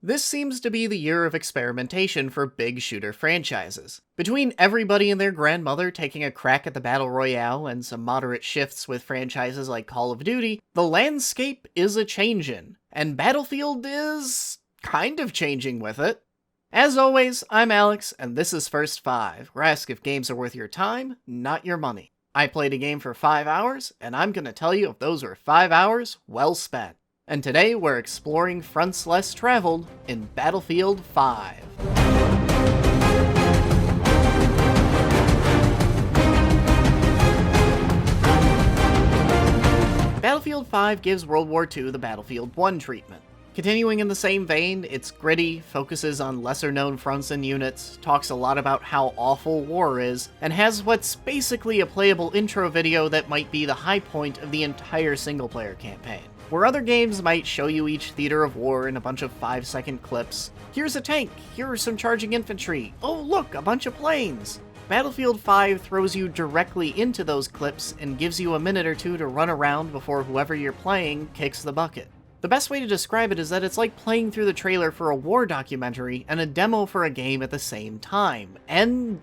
This seems to be the year of experimentation for big shooter franchises. Between everybody and their grandmother taking a crack at the Battle Royale and some moderate shifts with franchises like Call of Duty, the landscape is a-changin', and Battlefield is kind of changing with it. As always, I'm Alex, and this is First 5, where I ask if games are worth your time, not your money. I played a game for 5 hours, and I'm gonna tell you if those were 5 hours well spent. And today we're exploring fronts less traveled in Battlefield 5. Battlefield 5 gives World War II the Battlefield 1 treatment. Continuing in the same vein, it's gritty, focuses on lesser-known fronts and units, talks a lot about how awful war is, and has what's basically a playable intro video that might be the high point of the entire single-player campaign. Where other games might show you each theater of war in a bunch of 5-second clips. Here's a tank, here are some charging infantry, oh look, a bunch of planes! Battlefield 5 throws you directly into those clips and gives you a minute or two to run around before whoever you're playing kicks the bucket. The best way to describe it is that it's like playing through the trailer for a war documentary and a demo for a game at the same time, and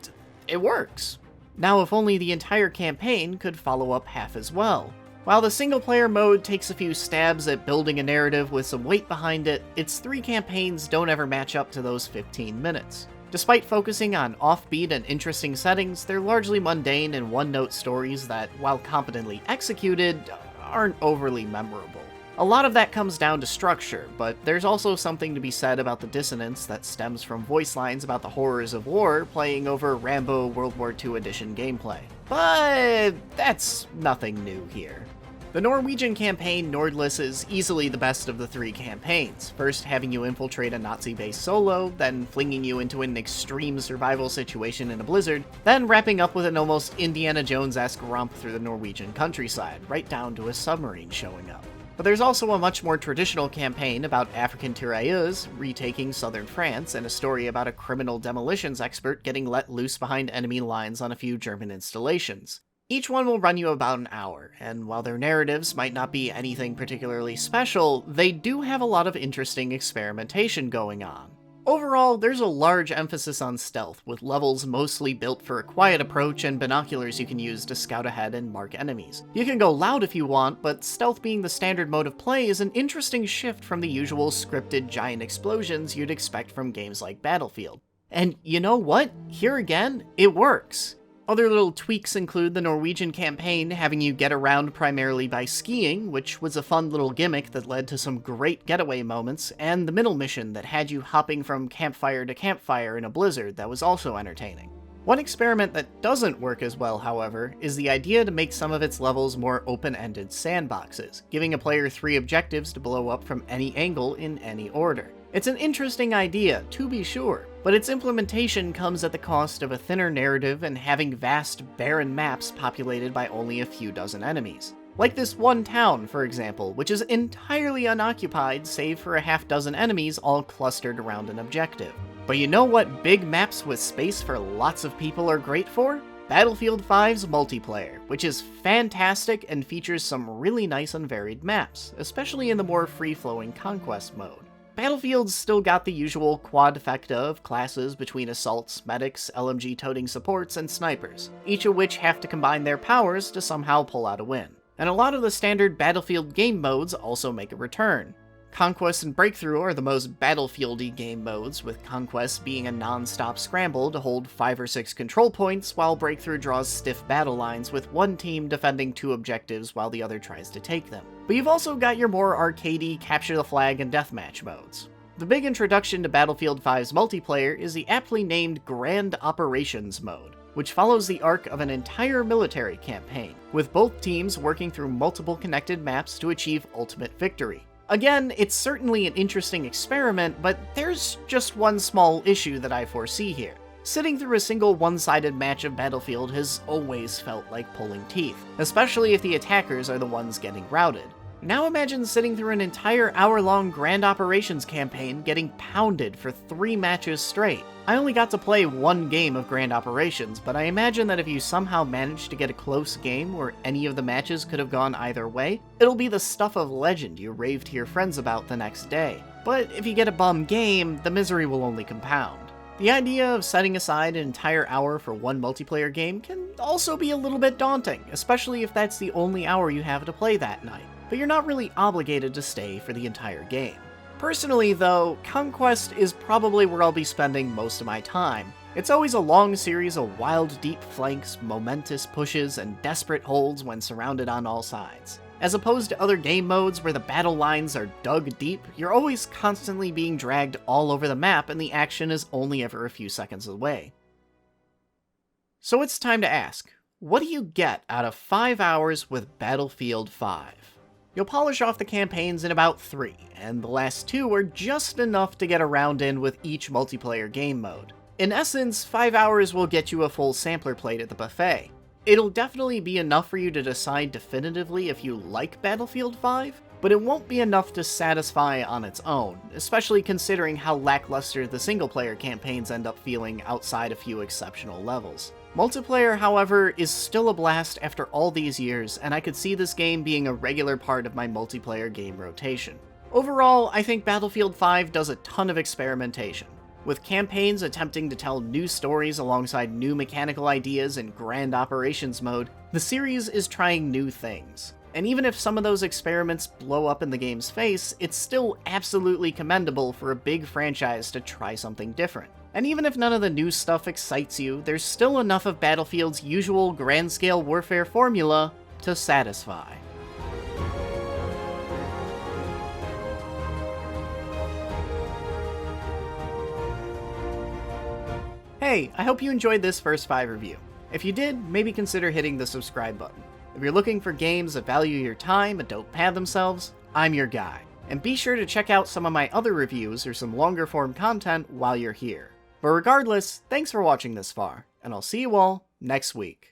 it works. Now, if only the entire campaign could follow up half as well. While the single-player mode takes a few stabs at building a narrative with some weight behind it, its 3 campaigns don't ever match up to those 15 minutes. Despite focusing on offbeat and interesting settings, they're largely mundane and one-note stories that, while competently executed, aren't overly memorable. A lot of that comes down to structure, but there's also something to be said about the dissonance that stems from voice lines about the horrors of war playing over Rambo World War II Edition gameplay. But that's nothing new here. The Norwegian campaign, Nordlys, is easily the best of the 3 campaigns, first having you infiltrate a Nazi base solo, then flinging you into an extreme survival situation in a blizzard, then wrapping up with an almost Indiana Jones-esque romp through the Norwegian countryside, right down to a submarine showing up. But there's also a much more traditional campaign about African tirailleurs retaking southern France, and a story about a criminal demolitions expert getting let loose behind enemy lines on a few German installations. Each one will run you about an hour, and while their narratives might not be anything particularly special, they do have a lot of interesting experimentation going on. Overall, there's a large emphasis on stealth, with levels mostly built for a quiet approach and binoculars you can use to scout ahead and mark enemies. You can go loud if you want, but stealth being the standard mode of play is an interesting shift from the usual scripted giant explosions you'd expect from games like Battlefield. And you know what? Here again, it works. Other little tweaks include the Norwegian campaign having you get around primarily by skiing, which was a fun little gimmick that led to some great getaway moments, and the middle mission that had you hopping from campfire to campfire in a blizzard that was also entertaining. One experiment that doesn't work as well, however, is the idea to make some of its levels more open-ended sandboxes, giving a player 3 objectives to blow up from any angle in any order. It's an interesting idea, to be sure, but its implementation comes at the cost of a thinner narrative and having vast, barren maps populated by only a few dozen enemies. Like this one town, for example, which is entirely unoccupied save for a half-dozen enemies all clustered around an objective. But you know what big maps with space for lots of people are great for? Battlefield 5's multiplayer, which is fantastic and features some really nice and varied maps, especially in the more free-flowing Conquest mode. Battlefield's still got the usual quadfecta of classes between assaults, medics, LMG-toting supports, and snipers, each of which have to combine their powers to somehow pull out a win. And a lot of the standard Battlefield game modes also make a return. Conquest and Breakthrough are the most Battlefield-y game modes, with Conquest being a non-stop scramble to hold 5 or 6 control points, while Breakthrough draws stiff battle lines with one team defending 2 objectives while the other tries to take them. But you've also got your more arcadey capture the flag and deathmatch modes. The big introduction to Battlefield 5's multiplayer is the aptly named Grand Operations mode, which follows the arc of an entire military campaign, with both teams working through multiple connected maps to achieve ultimate victory. Again, it's certainly an interesting experiment, but there's just one small issue that I foresee here. Sitting through a single one-sided match of Battlefield has always felt like pulling teeth, especially if the attackers are the ones getting routed. Now imagine sitting through an entire hour-long Grand Operations campaign getting pounded for 3 matches straight. I only got to play 1 game of Grand Operations, but I imagine that if you somehow managed to get a close game where any of the matches could have gone either way, it'll be the stuff of legend you rave to your friends about the next day. But if you get a bum game, the misery will only compound. The idea of setting aside an entire hour for one multiplayer game can also be a little bit daunting, especially if that's the only hour you have to play that night, but you're not really obligated to stay for the entire game. Personally though, Conquest is probably where I'll be spending most of my time. It's always a long series of wild deep flanks, momentous pushes, and desperate holds when surrounded on all sides. As opposed to other game modes where the battle lines are dug deep, you're always constantly being dragged all over the map and the action is only ever a few seconds away. So it's time to ask, what do you get out of 5 hours with Battlefield 5? You'll polish off the campaigns in about 3, and the last 2 are just enough to get a round in with each multiplayer game mode. In essence, 5 hours will get you a full sampler plate at the buffet. It'll definitely be enough for you to decide definitively if you like Battlefield 5, but it won't be enough to satisfy on its own, especially considering how lackluster the single-player campaigns end up feeling outside a few exceptional levels. Multiplayer, however, is still a blast after all these years, and I could see this game being a regular part of my multiplayer game rotation. Overall, I think Battlefield 5 does a ton of experimentation. With campaigns attempting to tell new stories alongside new mechanical ideas in grand operations mode, the series is trying new things. And even if some of those experiments blow up in the game's face, it's still absolutely commendable for a big franchise to try something different. And even if none of the new stuff excites you, there's still enough of Battlefield's usual grand-scale warfare formula to satisfy. Hey, I hope you enjoyed this first 5 review. If you did, maybe consider hitting the subscribe button. If you're looking for games that value your time and don't pad themselves, I'm your guy. And be sure to check out some of my other reviews or some longer form content while you're here. But regardless, thanks for watching this far, and I'll see you all next week.